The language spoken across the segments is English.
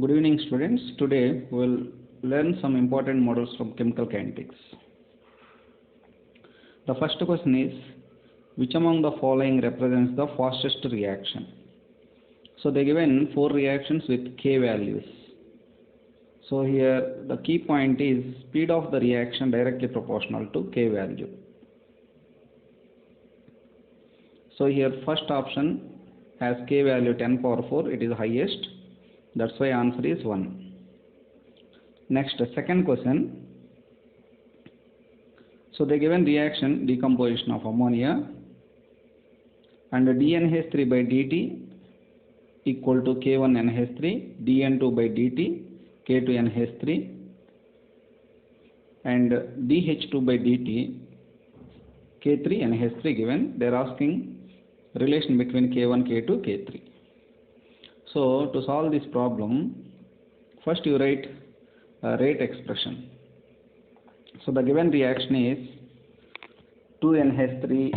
Good evening, students. Today we will learn some important models from chemical kinetics. The first question is, which among the following represents the fastest reaction? So they given 4 reactions with K values. So here the key point is speed of the reaction directly proportional to K value. So here first option has K value 10 power 4, it is highest. That's why answer is 1. Next, second question. So they given reaction decomposition of ammonia and dNH3 by dt equal to K1NH3, dN2 by dt, K2NH3 and dH2 by dt, K3NH3 given. They are asking relation between K1, K2, K3. So to solve this problem, first you write a rate expression. So the given reaction is 2NH3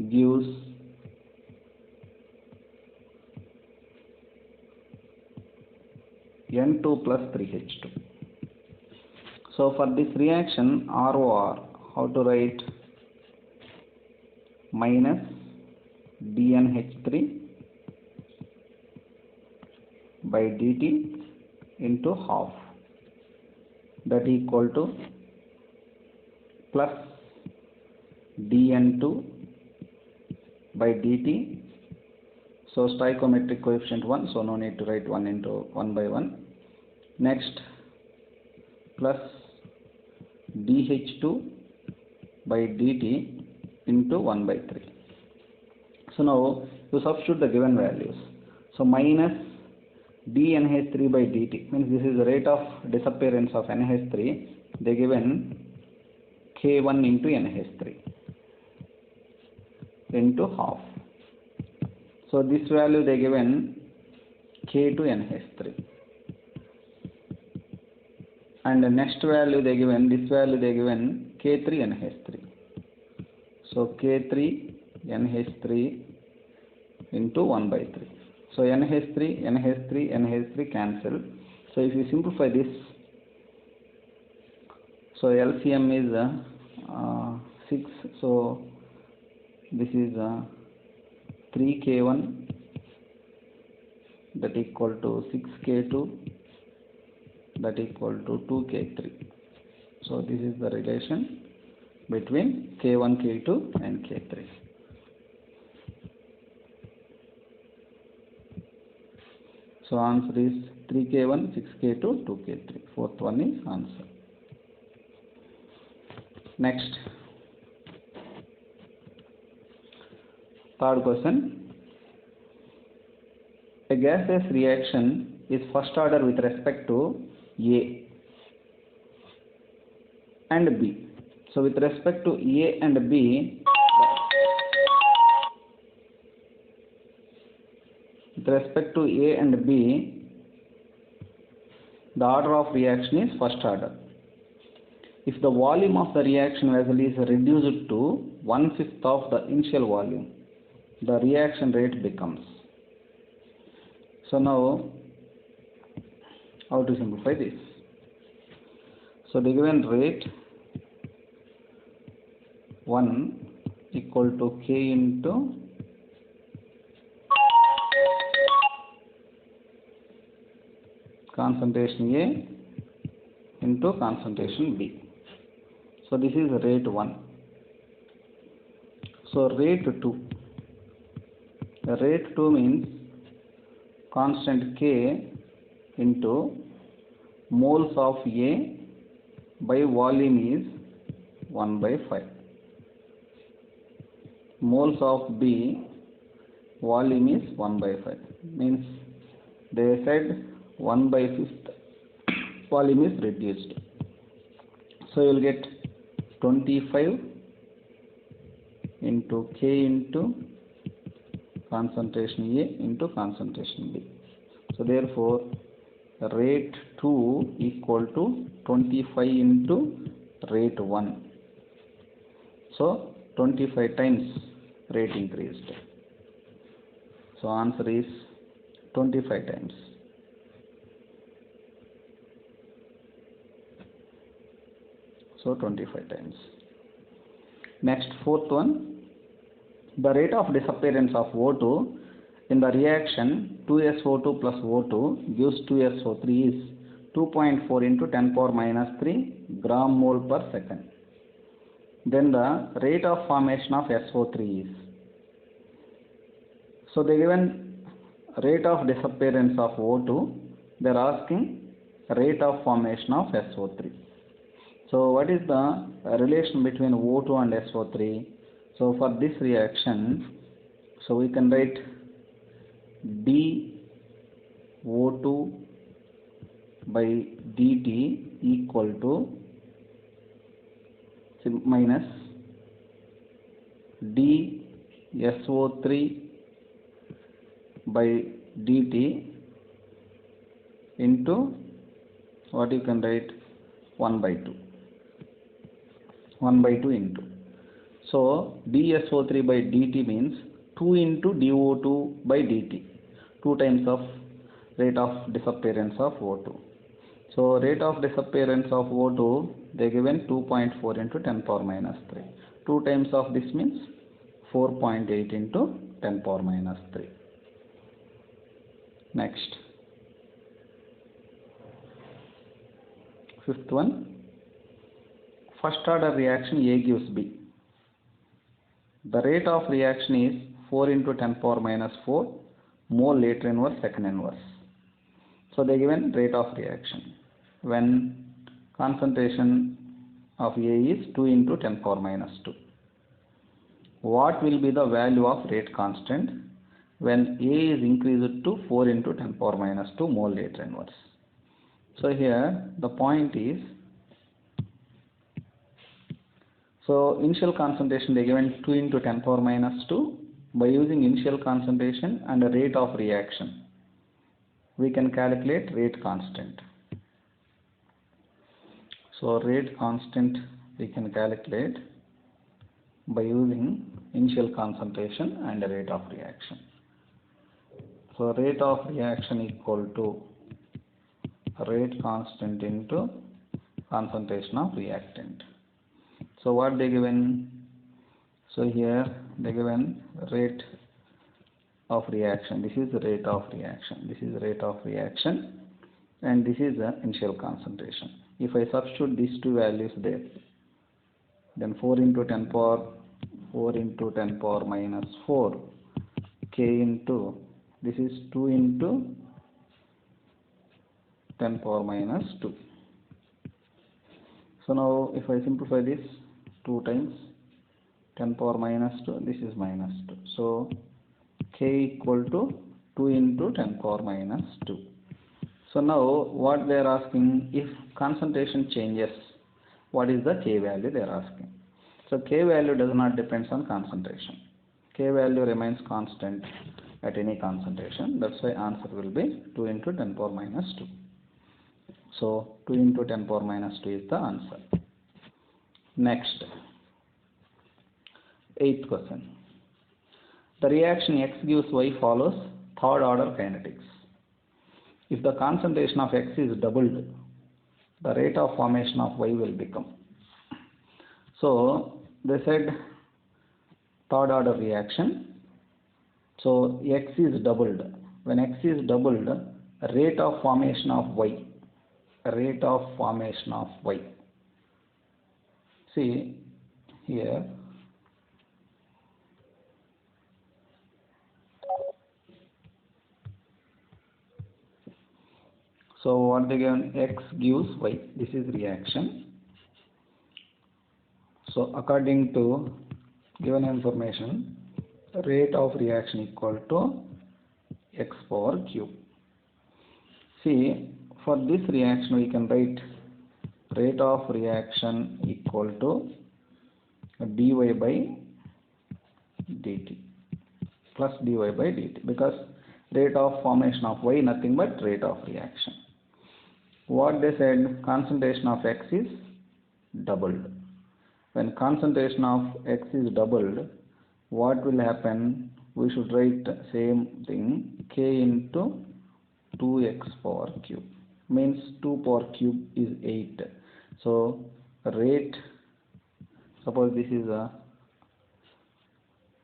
gives N2 plus 3H2. So for this reaction ROR, how to write? Minus dNH3 by dt into half, that equal to plus dN2 by dt. So stoichiometric coefficient 1, so no need to write 1 into 1 by 1. Next, plus dH2 by dt into 1 by 3. So now you substitute the given values. So minus dNH3 by dt means this is the rate of disappearance of NH3. They given K1 into NH3 into half. So this value they given K2 NH3. And the next value they given, this value they given K3 NH3. So K3 NH3 into 1 by 3. So NH3, NH3, NH3 cancel. So if you simplify this, so LCM is 6. So this is 3K1 that equal to 6K2 that equal to 2K3. So this is the relation between K1, K2 and K3. So answer is 3K1, 6K2, 2K3. Fourth one is answer. Next, third question. A gaseous reaction is first order with respect to A and B. So with respect to A and B, the order of reaction is first order. If the volume of the reaction vessel is reduced to 1/5 of the initial volume, the reaction rate becomes. So now, how to simplify this? So the given rate 1 equal to K into concentration A into concentration B. So this is rate 1. So rate 2. The rate 2 means constant K into moles of A by volume is 1 by 5. Moles of B volume is 1 by 5. Means they said 1 by 5th volume is reduced. So you will get 25 into K into concentration A into concentration B. So therefore rate 2 equal to 25 into rate 1. So 25 times rate increased. So answer is 25 times. So 25 times. Next, fourth one, the rate of disappearance of O2 in the reaction 2SO2 plus O2 gives 2SO3 is 2.4 into 10 power minus 3 gram mole per second. Then the rate of formation of SO3 is, so they given rate of disappearance of O2, they are asking rate of formation of SO3. So what is the relation between O2 and SO3? So for this reaction, so we can write dO2 by dt equal to minus dSO3 by dt into what you can write 1 by 2. 1 by 2 into. So dSO3 by dt means 2 into dO2 by dt, 2 times of rate of disappearance of O2. So rate of disappearance of O2, they given 2.4 into 10 power minus 3. 2 times of this means 4.8 into 10 power minus 3. Next, fifth one, first order reaction A gives B. The rate of reaction is 4 into 10 power minus 4 mole later inverse second inverse. So they given rate of reaction when concentration of A is 2 into 10 power minus 2. What will be the value of rate constant when A is increased to 4 into 10 power minus 2 mole later inverse? So here the point is, so initial concentration they given 2 into 10 power minus 2. By using initial concentration and the rate of reaction, we can calculate rate constant. So rate constant we can calculate by using initial concentration and the rate of reaction. So rate of reaction equal to rate constant into concentration of reactant. So what they given? So here they given rate of reaction. This is the rate of reaction. This is the rate of reaction, and this is the initial concentration. If I substitute these two values there, then 4 into 10 power minus 4 K into, this is 2 into 10 power minus 2. So now if I simplify this, 2 times 10 power minus 2, this is minus 2. So K equal to 2 into 10 power minus 2. So now what they are asking, if concentration changes, what is the K value they are asking? So K value does not depend on concentration. K value remains constant at any concentration. That's why answer will be 2 into 10 power minus 2. So 2 into 10 power minus 2 is the answer. Next, 8th question. The reaction X gives Y follows third order kinetics. If the concentration of X is doubled, the rate of formation of Y will become. So they said third order reaction. So X is doubled. When X is doubled, rate of formation of Y. Rate of formation of Y. See here. So what they given, X gives Y. This is reaction. So according to given information, rate of reaction equal to X power Q. See, for this reaction we can write rate of reaction equal to dy by dt plus dy by dt, because rate of formation of Y nothing but rate of reaction. What they said, concentration of X is doubled. When concentration of X is doubled, what will happen? we should write same thing, k into 2x power cube, means 2 power cube is 8. So rate, suppose this is a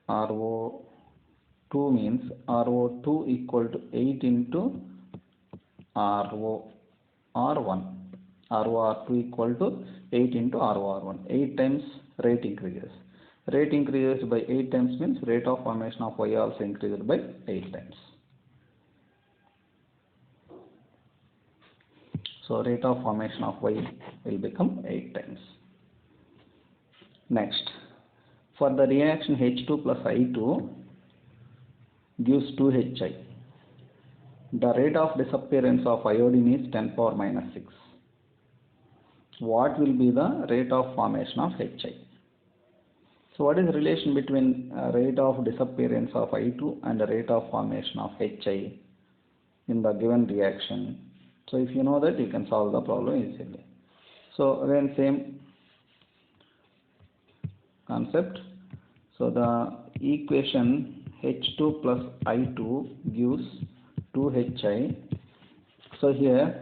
RO2, means RO2 equal to 8 into ROR1. ROR2 equal to 8 into ROR1. 8 times rate increases. Rate increases by 8 times means rate of formation of Y also increases by 8 times. So rate of formation of Y will become 8 times. Next, for the reaction H2 plus I2 gives 2HI. The rate of disappearance of iodine is 10 power minus 6. What will be the rate of formation of Hi? So what is the relation between rate of disappearance of I2 and the rate of formation of Hi in the given reaction? So if you know that, you can solve the problem easily. So again, same concept. So the equation H2 plus I2 gives 2HI. So here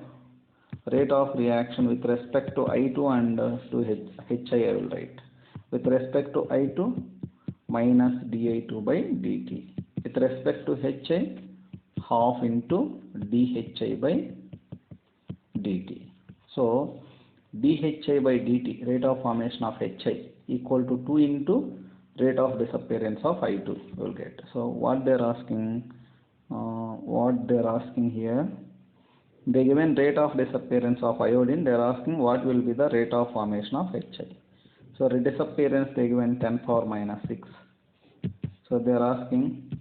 rate of reaction with respect to I2 and to HI I will write. With respect to I2, minus dI2 by dt. With respect to HI, half into dHI by dt. So dHI by dt, rate of formation of HI, equal to 2 into rate of disappearance of I2 we will get. So what they are asking here, they given rate of disappearance of iodine, they are asking what will be the rate of formation of HI. So disappearance they given 10 power minus 6. So they are asking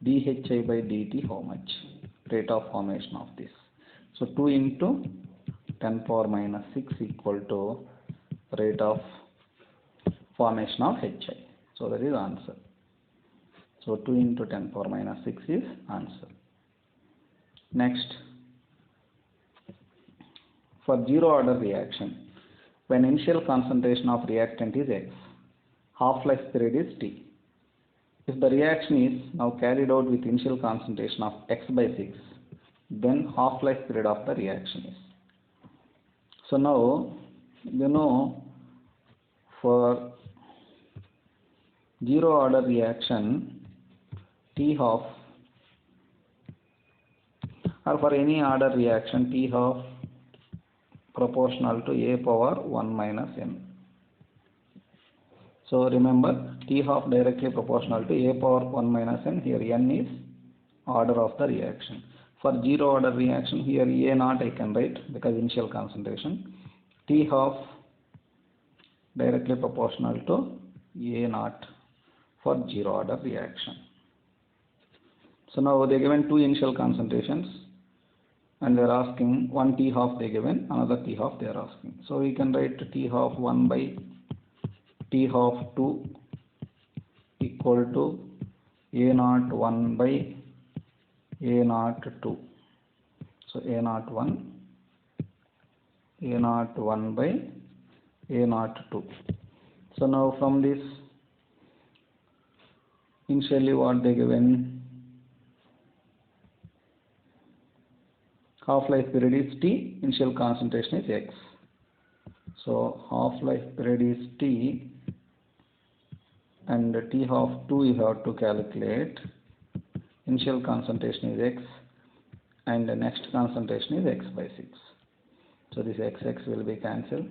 dHI by dt how much, rate of formation of this. So 2 into 10 power minus 6 equal to rate of formation of HI. So that is answer. So 2 into 10 power minus 6 is answer. Next, for zero order reaction, when initial concentration of reactant is X, half-life period is T. If the reaction is now carried out with initial concentration of X by 6, then half-life period of the reaction is. So now, you know, for zero order reaction, T half, or for any order reaction, T half proportional to A power 1 minus N. So remember, T half directly proportional to A power 1 minus N. Here N is order of the reaction. For zero order reaction, here A naught I can write because initial concentration. T half directly proportional to A naught for zero order reaction. So now they given two initial concentrations and they are asking one T half they given, another T half they are asking. So we can write T half 1 by T half 2 equal to A naught 1 by A naught 2. So A naught 1 by A naught 2. So now from this, initially what they given, half-life period is T, initial concentration is X. So half-life period is T and T half 2 you have to calculate. Initial concentration is X and the next concentration is X by 6. So this XX will be cancelled.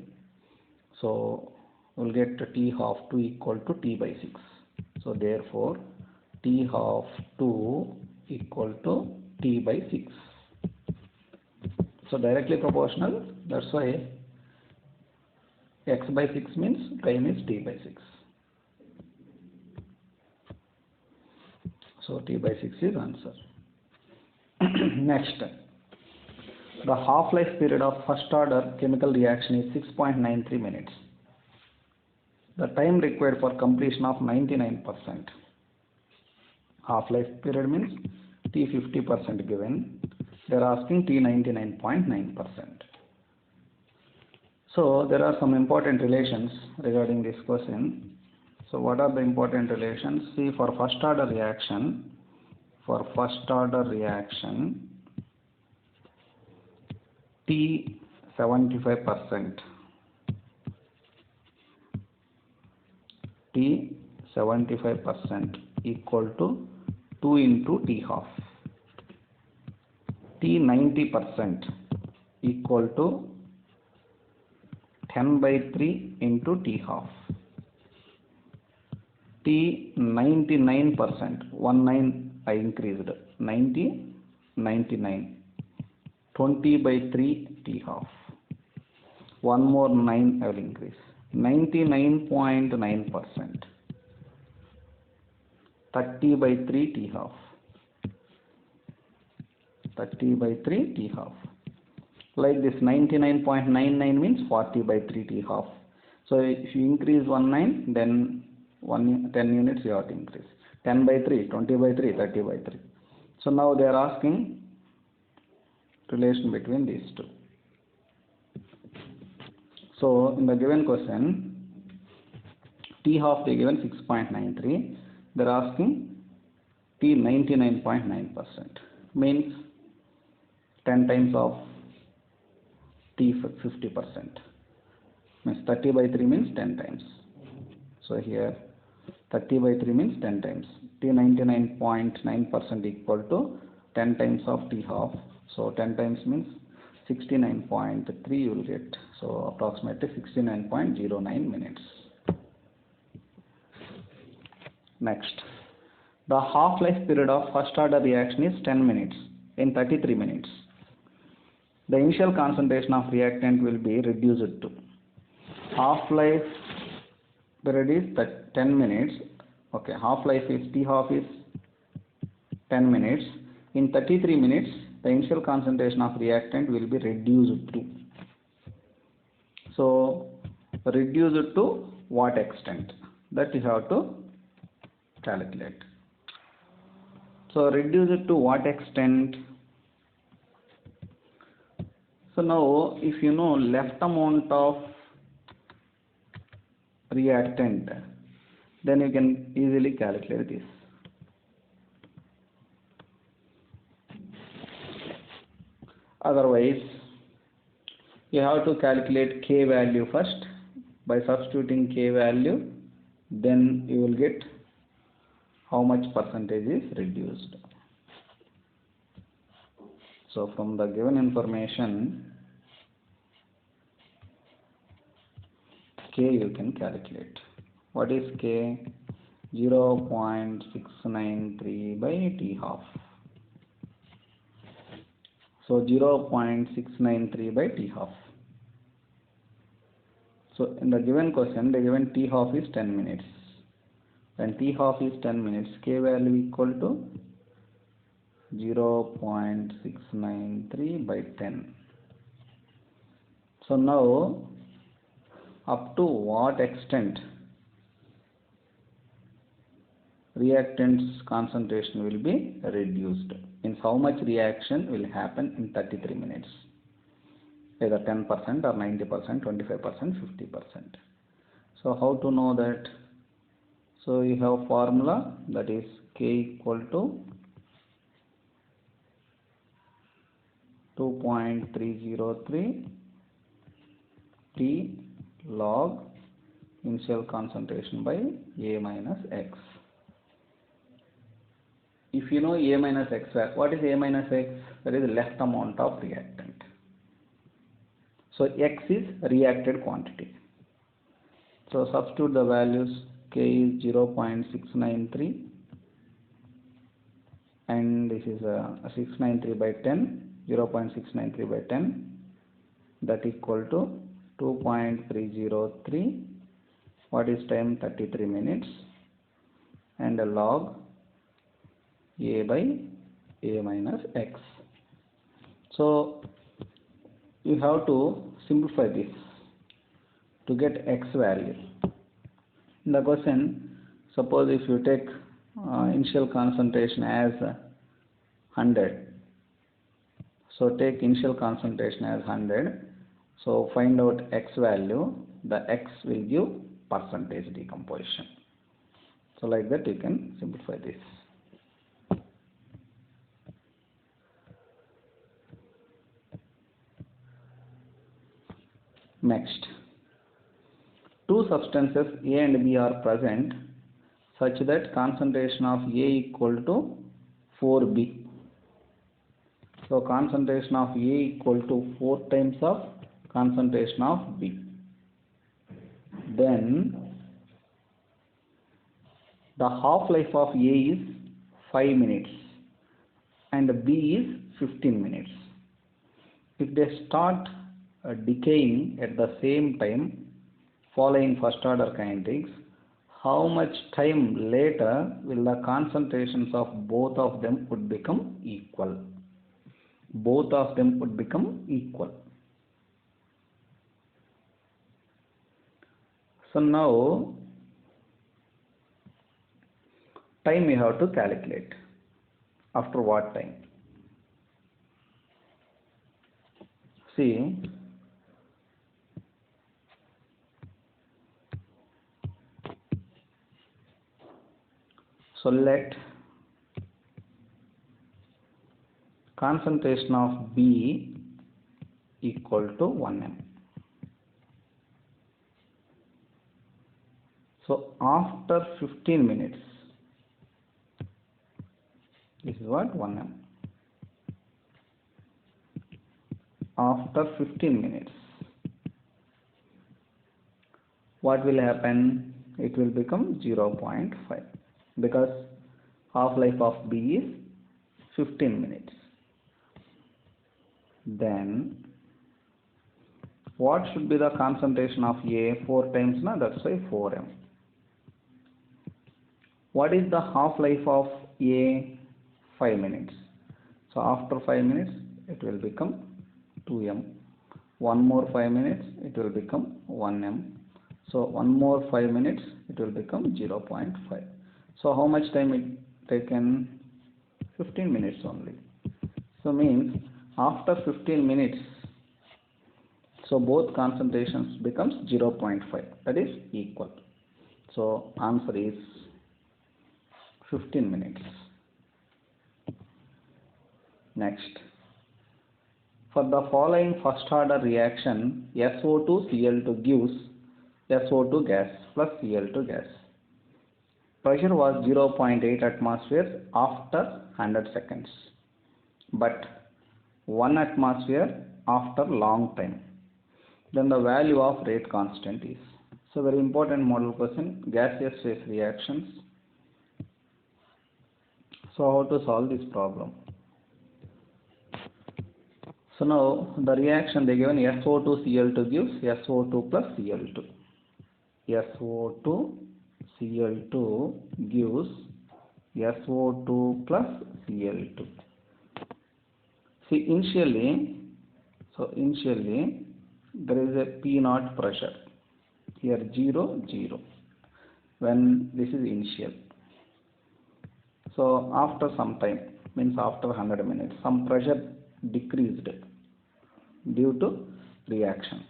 So we'll get T half 2 equal to T by 6. So therefore T half 2 equal to T by 6. So directly proportional, that's why X by 6 means time is T by 6. So T by 6 is answer. Next, the half-life period of first order chemical reaction is 6.93 minutes. The time required for completion of 99%. Half-life period means T 50% given. They are asking T 99.9%. So there are some important relations regarding this question. So what are the important relations? See, for first order reaction, T 75%, T 75% equal to 2 into T half. T 90% equal to 10 by 3 into T half. T 99%, 19 I increased, 90, 99, 20 by 3 T half. One more 9 I will increase, 99.9%, 30 by 3 T half, 30 by 3 T half. Like this, 99.99 means 40 by 3 T half. So if you increase 19, then 10 units you have to increase. 10 by 3, 20 by 3, 30 by 3. So now they are asking relation between these two. So in the given question, T half they given 6.93. They are asking T 99.9%. Means 10 times of T 50%. Means 30 by 3 means 10 times. So here 30 by 3 means 10 times. T 99.9% equal to 10 times of T half. So 10 times means 69.3 you will get. So approximately 69.09 minutes. Next, the half-life period of first order reaction is 10 minutes in 33 minutes. The initial concentration of reactant will be reduced to. Half-life period is 10 minutes. Okay, half-life is T half is 10 minutes. In 33 minutes, the initial concentration of reactant will be reduced to. So, reduced to what extent? That you have to calculate. So, reduced to what extent? So, now if you know left amount of reactant, then you can easily calculate this. Otherwise, you have to calculate K value first. By substituting K value, then you will get how much percentage is reduced. So from the given information, K you can calculate. What is K? 0.693 by T half. So 0.693 by T half. So in the given question, the given T half is 10 minutes. When T half is 10 minutes, K value equal to 0.693 by 10. So now, up to what extent reactants concentration will be reduced? Means how much reaction will happen in 33 minutes? Either 10% or 90%, 25%, 50%. So how to know that? So you have formula, that is K equal to 2.303 T log initial concentration by A minus X. If you know A minus X, what is A minus X? That is left amount of reactant. So X is reacted quantity. So substitute the values. K is 0.693 and this is 693 by 10, 0.693 by 10, that equal to 2.303. What is time? 33 minutes, and a log A by A minus X. So you have to simplify this to get X value. In the question, suppose if you take initial concentration as 100. So take initial concentration as 100. So find out X value. The X will give percentage decomposition. So like that you can simplify this. Next, two substances A and B are present such that concentration of A equal to 4B. So concentration of A equal to 4 times of concentration of B. Then the half-life of A is 5 minutes and B is 15 minutes. If they start decaying at the same time following first order kinetics, how much time later will the concentrations of both of them would become equal? Both of them would become equal. So now time we have to calculate. After what time? See, so let concentration of B equal to 1m. So after 15 minutes, this is what 1m. After 15 minutes, what will happen? It will become 0.5 because half-life of B is 15 minutes. Then what should be the concentration of A? 4 times, na? That's why 4m. What is the half-life of A? 5 minutes. So after 5 minutes, it will become 2m. One more 5 minutes, it will become 1m. So one more 5 minutes, it will become 0.5. So how much time it taken? 15 minutes only. So means after 15 minutes, so both concentrations becomes 0.5. That is equal. So answer is 15 minutes. Next, for the following first order reaction, SO2Cl2 gives SO2 gas plus Cl2 gas. Pressure was 0.8 atmospheres after 100 seconds, but 1 atmosphere after long time. Then the value of rate constant is. So very important model question, gaseous phase reactions. So how to solve this problem? So now the reaction they given SO2Cl2 gives SO2 plus Cl2. SO2Cl2 gives SO2 plus Cl2. See initially there is a P0 pressure. Here 0, 0. When this is initial. So after some time, means after 100 minutes, some pressure decreased due to reaction.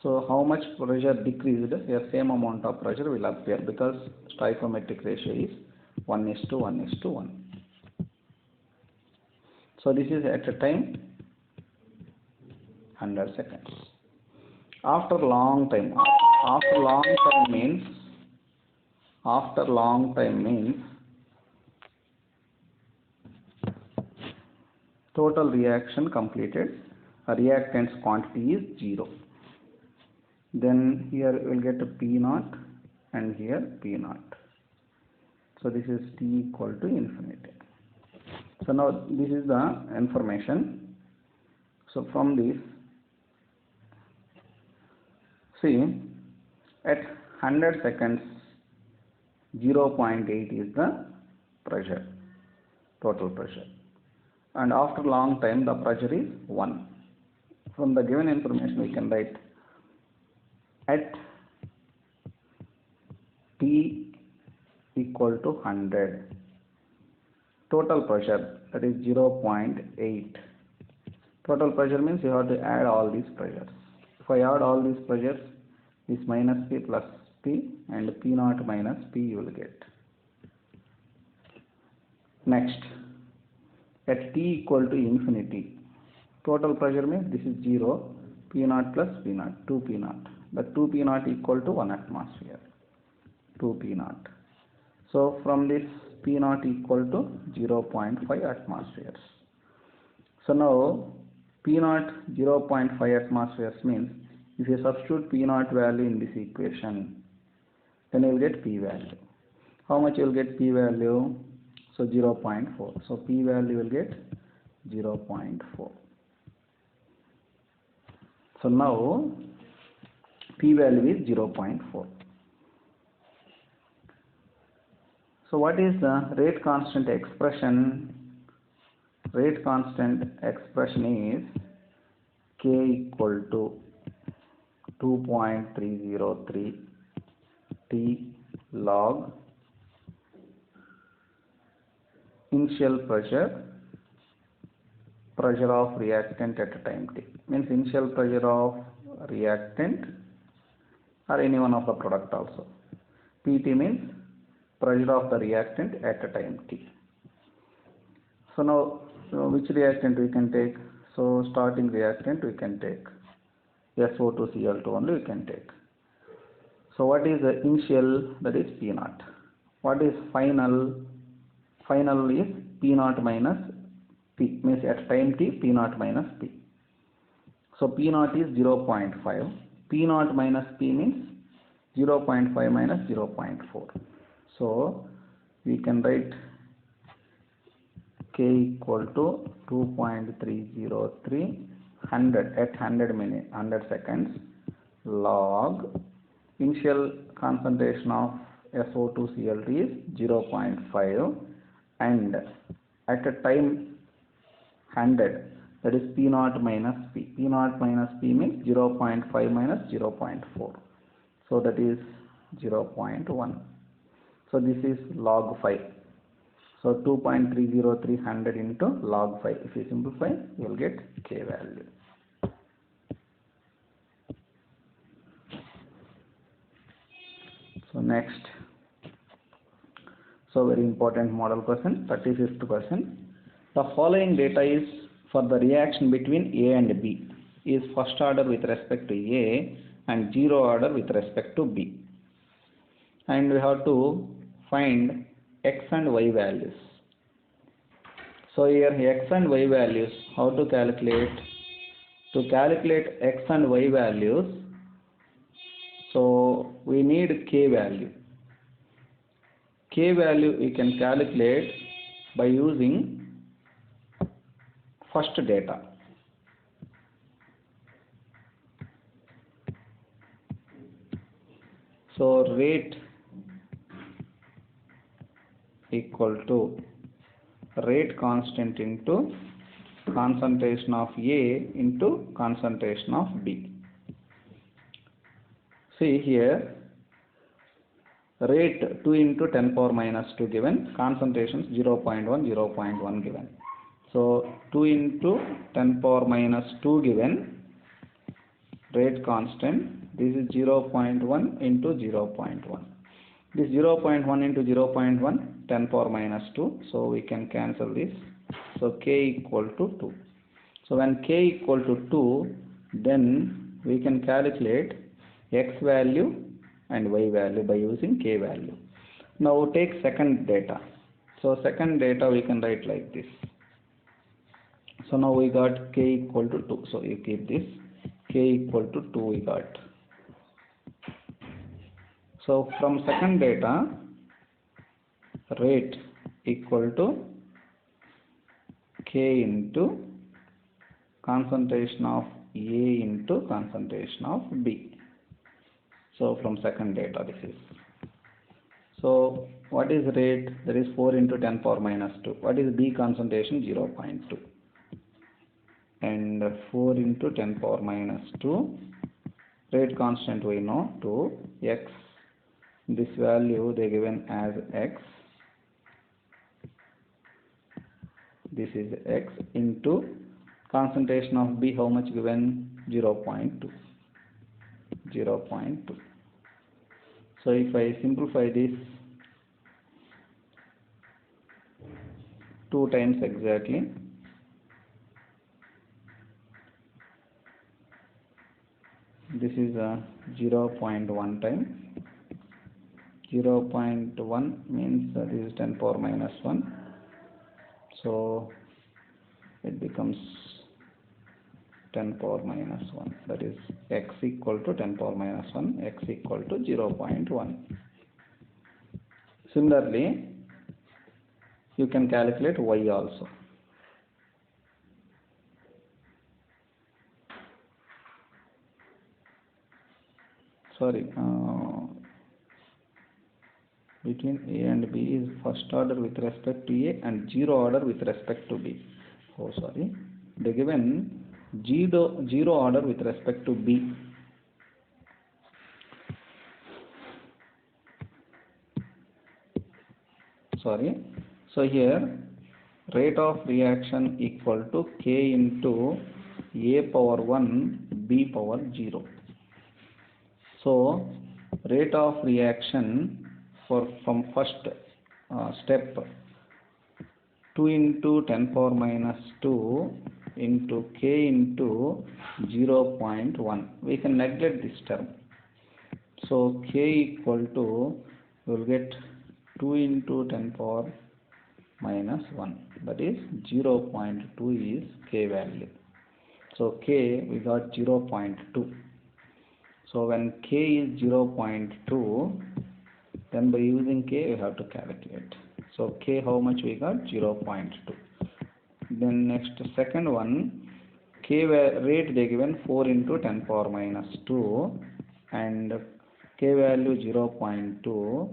So how much pressure decreased? Here same amount of pressure will appear because stoichiometric ratio is 1:1:1. So this is at a time 100 seconds. After long time means total reaction completed, reactants quantity is 0. Then here we will get a P0 and here P0. So this is T equal to infinity. So now this is the information. So from this, see at 100 seconds 0.8 is the pressure, total pressure, and after long time the pressure is 1. From the given information we can write at T equal to 100 total pressure, that is 0.8. Total pressure means you have to add all these pressures. If I add all these pressures, this minus P plus P and P0 minus P you will get. Next, at T equal to infinity, total pressure means this is 0, P naught plus P naught, 2 P naught. But 2 P naught equal to 1 atmosphere, 2 P naught. So from this P naught equal to 0.5 atmospheres. So now P naught 0.5 atmospheres means if you substitute P naught value in this equation, then you will get P value. How much you will get P value? So 0.4. So P value will get 0.4. So now P value is 0.4. So what is the rate constant expression? Rate constant expression is K equal to 2.303 T log initial pressure of reactant at a time T. Means initial pressure of reactant or any one of the product also. PT means pressure of the reactant at a time T. So now which reactant we can take? So starting reactant we can take SO2Cl2 only we can take. So what is the initial? That is P naught. What is final? Final is P naught minus P, means at time T P naught minus P. So P naught is 0.5. P naught minus P means 0.5 minus 0.4. So we can write K equal to 2.303 100 at 100 seconds log initial concentration of SO2Cl2 is 0.5 and at a time 100, that is P naught minus P. P naught minus P means 0.5 minus 0.4. So that is 0.1. So this is log 5. So 2.303 into log 5. If you simplify, you will get K value. So next. So very important model question, 35th question. The following data is for the reaction between A and B is first order with respect to A and zero order with respect to B. And we have to find X and Y values. So here X and Y values, how to calculate? To calculate X and Y values, so we need K value. K value we can calculate by using first data. So rate equal to rate constant into concentration of A into concentration of B. See here, rate 2 into 10 power minus 2 given, concentrations 0.1, 0.1 given. So 2 into 10 power minus 2 given, rate constant, this is 0.1 into 0.1. This 0.1 into 0.1, 10 power minus 2, so we can cancel this. So K equal to 2. So when K equal to 2, then we can calculate X value and Y value by using K value. Now take second data. So second data we can write like this. So now we got K equal to 2. So you keep this. K equal to 2 we got. So from second data, rate equal to K into concentration of A into concentration of B. So from second data this is. So what is rate? That is 4 into 10 power minus 2. What is B concentration? 0.2. And 4 into 10 power minus 2. Rate constant we know 2. X. This value they given as X. This is X into concentration of B, how much given? 0.2. 0.2. So if I simplify this, 2 times exactly. This is 0.1 time. 0.1 means that is 10 power minus 1. So it becomes 10 power minus 1. That is x equal to 10 power minus 1, x equal to 0.1. Similarly, you can calculate y also. Sorry, between a and b is first order with respect to a and 0 order with respect to b. Oh, sorry. They given 0 order with respect to b. Sorry. So here rate of reaction equal to k into a power 1 b power 0. So rate of reaction from first step 2 into 10 power minus 2 into k into 0.1. We can neglect this term. So k equal to, we will get 2 into 10 power minus 1. That is 0.2 is k value. So k we got 0.2. So when k is 0.2, then by using k we have to calculate. So k how much we got? 0.2. Then next second one, k rate they given 4 into 10 power minus 2 and k value 0.2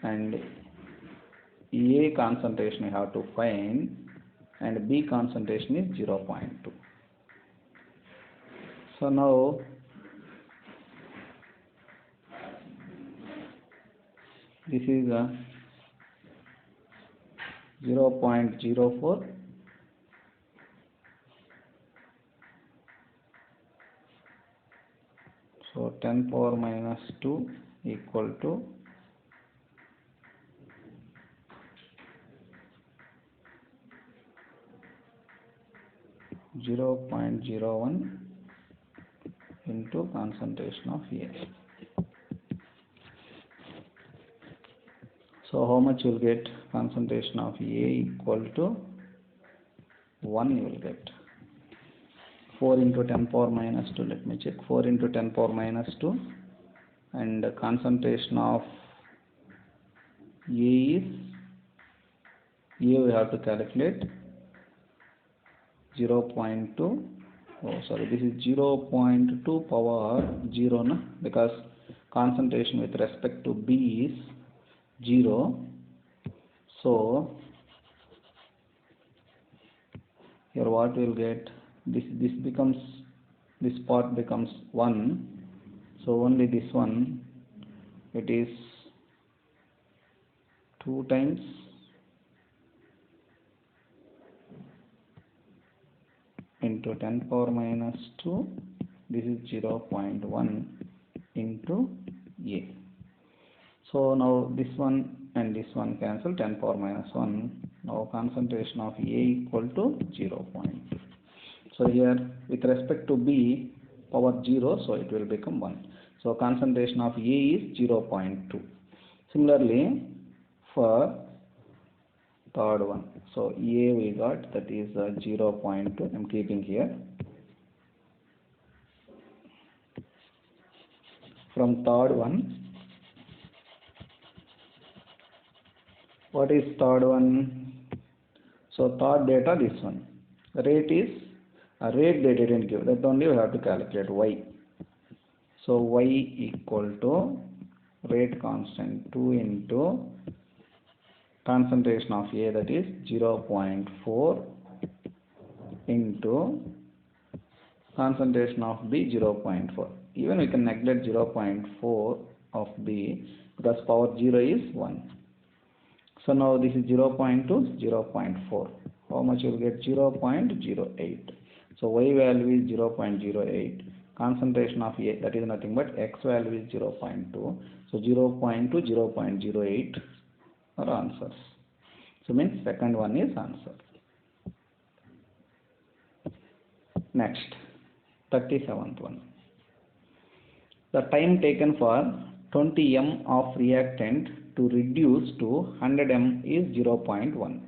and A concentration you have to find and B concentration is 0.2. So now this is a 0.04. So 10 power minus 2 equal to 0.01 into concentration of A. So how much you will get? Concentration of A equal to 1 you will get. 4 into 10 power minus 2, let me check, 4 into 10 power minus 2 and the concentration of A is, A we have to calculate 0.2, oh sorry, this is 0.2 power 0 na? Because concentration with respect to B is 0. So here what we will get? This becomes, this part becomes 1. So only this one, it is 2 times into 10 power minus 2. This is 0.1 into A. So now this one and this one cancel, 10 power minus 1. Now concentration of A equal to 0.2. So here with respect to B power 0, so it will become 1. So concentration of A is 0.2. Similarly for third one, so A we got, that is 0.2. I am keeping here. From third one, what is third one? So third data, this one. Rate is, rate they didn't give, that only we have to calculate y. So y equal to rate constant 2 into concentration of A, that is 0.4 into concentration of B 0.4. Even we can neglect 0.4 of B because power 0 is 1. So now this is 0.2, 0.4. How much you will get? 0.08. So y value is 0.08. Concentration of A, that is nothing but x value is 0.2. So 0.2, 0.08 are answers. So means second one is answer. Next, 37th one. The time taken for 20 m of reactant to reduce to 100 m is 0.1.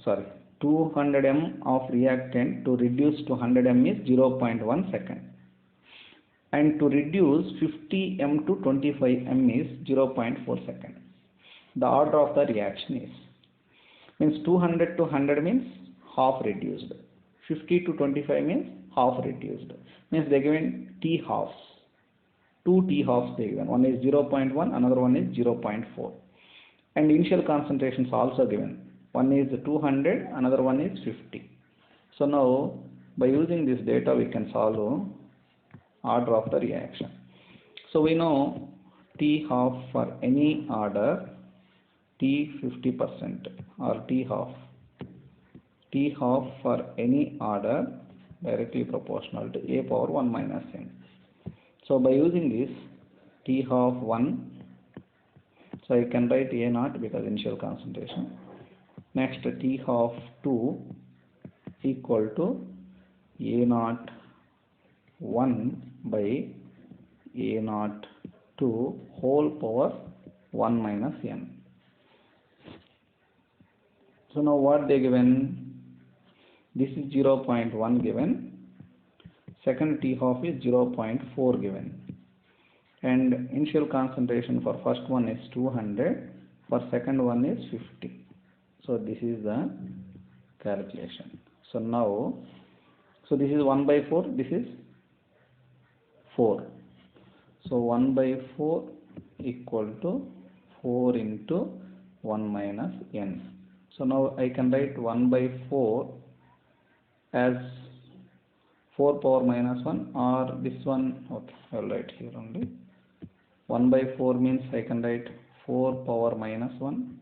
Sorry, 200 m of reactant to reduce to 100 m is 0.1 second. And to reduce 50 m to 25 m is 0.4 second. The order of the reaction is, means 200 to 100 means half reduced, 50 to 25 means half reduced, means they given T halves, 2 T halves they given, one is 0.1, another one is 0.4, and initial concentrations also given, one is 200, another one is 50. So now by using this data we can solve order of the reaction. So we know T half for any order, T 50% or T half for any order directly proportional to a power 1 minus n. So by using this T half 1, so I can write a naught because initial concentration. Next T half 2 equal to a naught 1 by a naught 2 whole power 1 minus n. So now what they given? This is 0.1 given, second T half is 0.4 given, and initial concentration for first one is 200, for second one is 50. So this is the calculation. So now, so this is 1 by 4, this is 4. So 1 by 4 equal to 4 into 1 minus n. So now I can write 1 by 4 as 4 power minus 1, or this one, okay, I will write here only. 1 by 4 means I can write 4 power minus 1,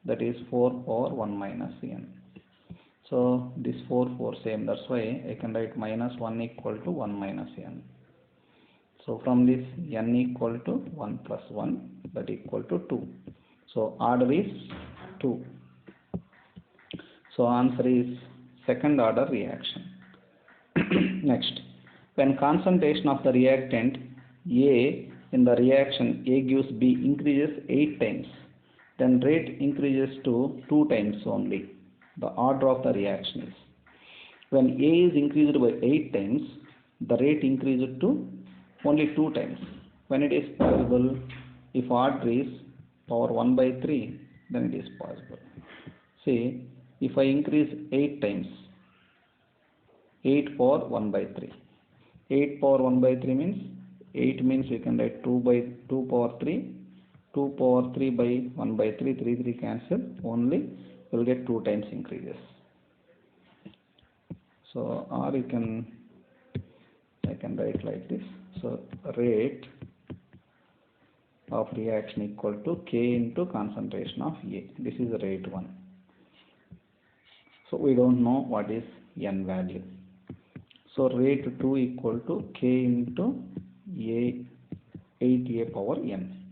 that is 4 power 1 minus n. So this 4 same, that's why I can write minus 1 equal to 1 minus n. So from this n equal to 1 plus 1, that equal to 2. So order is 2. So answer is second order reaction. Next, when concentration of the reactant A in the reaction A gives B increases 8 times, then rate increases to 2 times only. The order of the reaction is, when A is increased by 8 times, the rate increases to only 2 times. When it is possible, if order is power 1 by 3, then it is possible. See, if I increase 8 times, 8 power 1 by 3. 8 power 1 by 3 means, 8 means we can write 2 by 2 power 3, 2 power 3 by 1 by 3, 3 cancel, only we will get 2 times increases. So, or I can write like this. So, rate of reaction equal to K into concentration of A. This is rate 1. So, we don't know what is n value. So rate 2 equal to K into A 8A power n.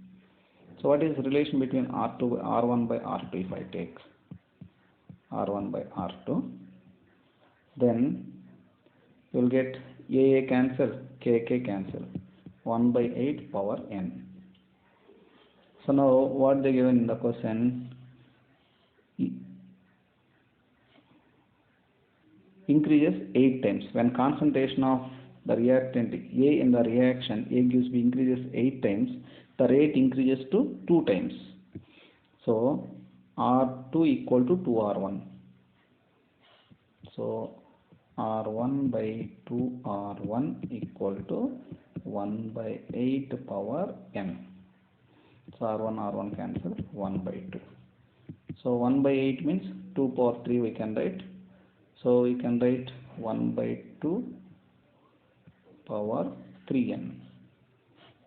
So what is the relation between R2 by R1 by R2? If I take R1 by R2, then you will get AA cancel, KK cancel, 1 by 8 power n. So now what they given in the question, increases 8 times. When concentration of the reactant A in the reaction A gives B increases 8 times, the rate increases to 2 times. So R2 equal to 2R1. So R1 by 2R1 equal to 1 by 8 power n. So R1 cancel, 1 by 2. So 1 by 8 means 2 power 3 we can write. So we can write 1 by 2 power 3n.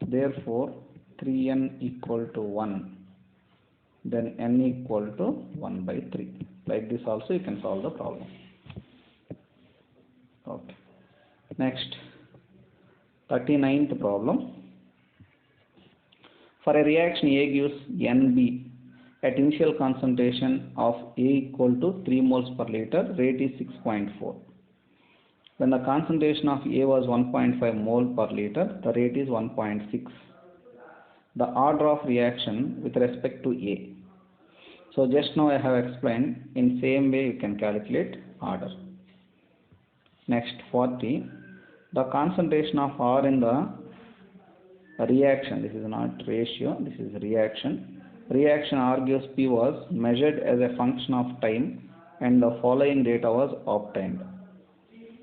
Therefore 3n equal to 1. Then n equal to 1 by 3. Like this also you can solve the problem. Okay. Next, 39th problem. For a reaction A gives NB at initial concentration of A equal to 3 moles per liter, rate is 6.4. When the concentration of A was 1.5 mole per liter, the rate is 1.6. The order of reaction with respect to A. So just now I have explained, in same way you can calculate order. Next 40. The concentration of R in the reaction, this is not ratio, this is reaction. Reaction R gives P was measured as a function of time and the following data was obtained.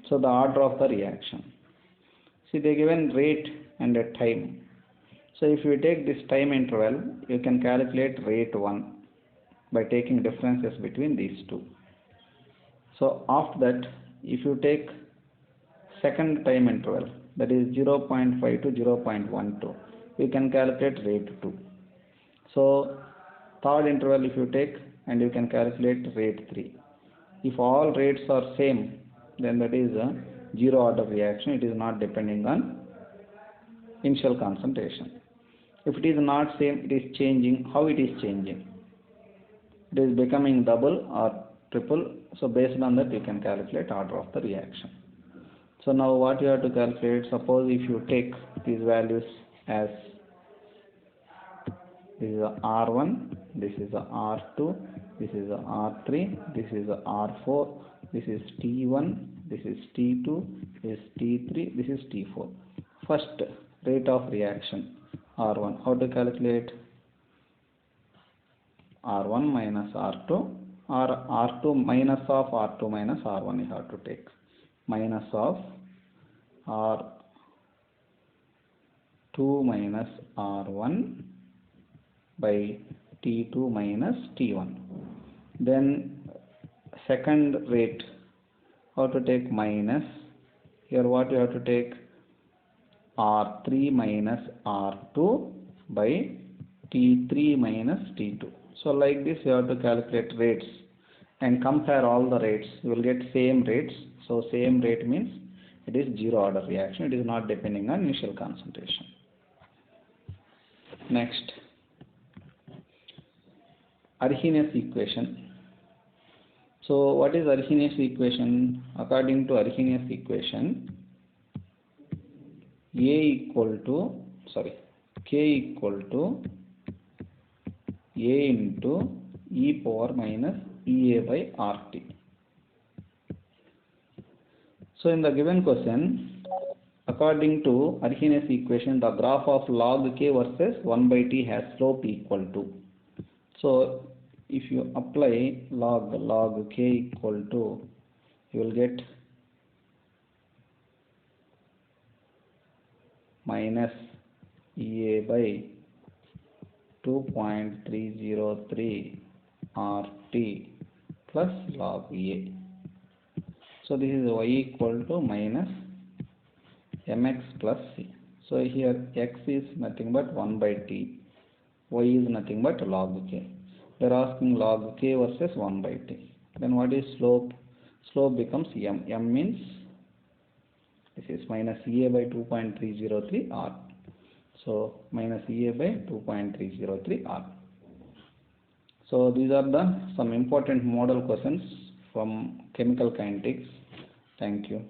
So the order of the reaction. See, they given rate and a time. So if you take this time interval, you can calculate rate 1 by taking differences between these two. So after that, if you take second time interval, that is 0.5 to 0.12, you can calculate rate 2. So third interval if you take, and you can calculate rate 3. If all rates are same, then that is a zero order reaction. It is not depending on initial concentration. If it is not same, it is changing. How it is changing? It is becoming double or triple. So based on that you can calculate order of the reaction. So now what you have to calculate, suppose if you take these values as this is a R1, this is a R2, this is a R3, this is a R4, this is T1, this is T2, this is T3, this is T4. First, rate of reaction R1. How to calculate? R1 minus R2 or R2 minus of R2 minus R1 you have to take. Minus of R2 minus R1 by T2 minus T1. Then second rate, how to take? Minus, here what you have to take? R3 minus R2 by T3 minus T2. So like this you have to calculate rates and compare all the rates. You will get same rates. So same rate means it is zero order reaction. It is not depending on initial concentration. Next, Arrhenius equation. So what is Arrhenius equation? According to Arrhenius equation, K equal to A into e power minus Ea by RT. So in the given question, according to Arrhenius equation, the graph of log K versus 1 by T has slope equal to. So if you apply log K equal to, you will get minus Ea by 2.303 RT plus log A. So this is y equal to minus mx plus c. So here x is nothing but 1 by t, y is nothing but log k. They are asking log k versus 1 by t. Then what is slope? Slope becomes m. M means this is minus Ea by 2.303 r. So minus Ea by 2.303 r. So these are some important model questions from chemical kinetics. Thank you.